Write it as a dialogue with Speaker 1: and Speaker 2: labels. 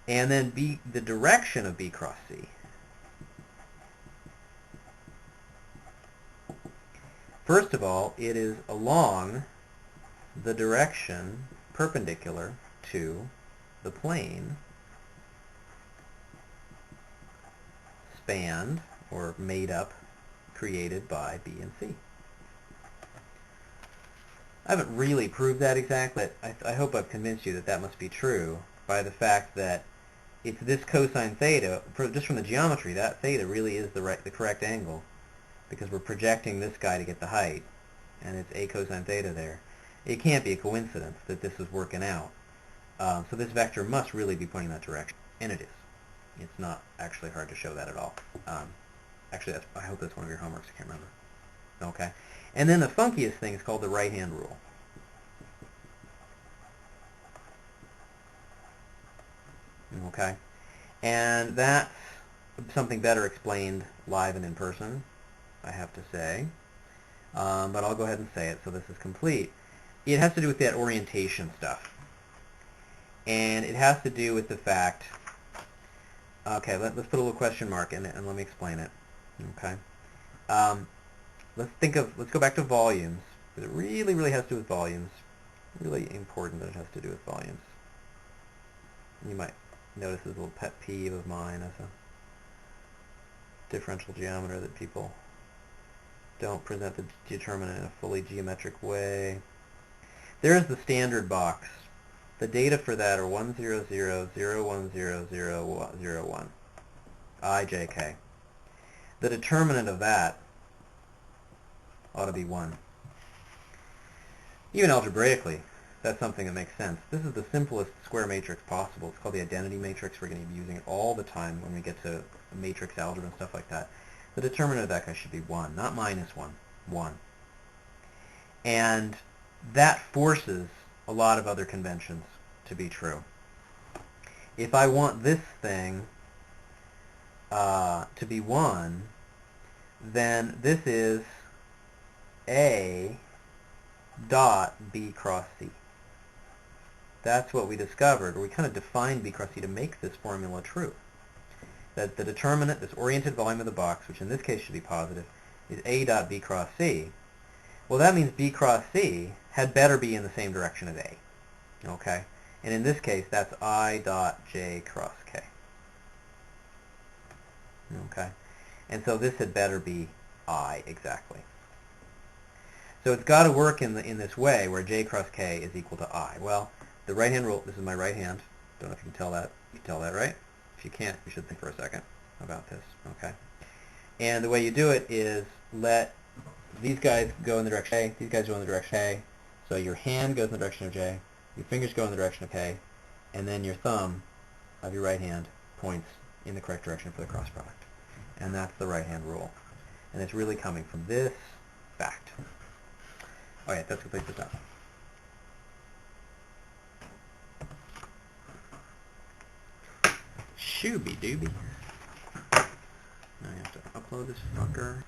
Speaker 1: And then the direction of B cross C. First of all, it is along the direction perpendicular to the plane spanned or made up, created by B and C. I haven't really proved that exactly. I hope I've convinced you that that must be true by the fact that it's this cosine theta, just from the geometry, that theta really is the correct angle, because we're projecting this guy to get the height, and it's a cosine theta there. It can't be a coincidence that this is working out. So this vector must really be pointing that direction, and it is. It's not actually hard to show that at all. Actually, I hope that's one of your homeworks. I can't remember. Okay. And then the funkiest thing is called the right-hand rule. Okay. And that's something better explained live and in person, I have to say. But I'll go ahead and say it so this is complete. It has to do with that orientation stuff. And it has to do with the fact, okay, let's put a little question mark in it and let me explain it. Okay. Let's go back to volumes, because it really, really has to do with volumes. Really important that it has to do with volumes. You might notice this little pet peeve of mine as a differential geometer, that people don't present the determinant in a fully geometric way. There is the standard box. The data for that are 1, 0, 0, 0, 1, 0, 0, 0, 1. I, j, k. The determinant of that ought to be 1. Even algebraically, that's something that makes sense. This is the simplest square matrix possible. It's called the identity matrix. We're going to be using it all the time when we get to matrix algebra and stuff like that. The determinant of that guy should be 1, not minus 1, 1. And that forces a lot of other conventions to be true. If I want this thing to be 1, then this is A dot B cross C. That's what we discovered, or we kind of defined B cross C to make this formula true. That the determinant, this oriented volume of the box, which in this case should be positive, is A dot B cross C. Well, that means B cross C had better be in the same direction as A. Okay? And in this case, that's I dot J cross K. Okay? And so this had better be I exactly. So it's got to work in this way where J cross K is equal to I. Well, the right-hand rule, this is my right hand. Don't know if you can tell that. You can tell that, right? If you can't, you should think for a second about this. Okay? And the way you do it is let these guys go in the direction A, these guys go in the direction A. So your hand goes in the direction of J, your fingers go in the direction of K, and then your thumb of your right hand points in the correct direction for the cross product. And that's the right-hand rule. And it's really coming from this fact. All right, that's complete this up. Shooby-dooby. Now I have to upload this fucker.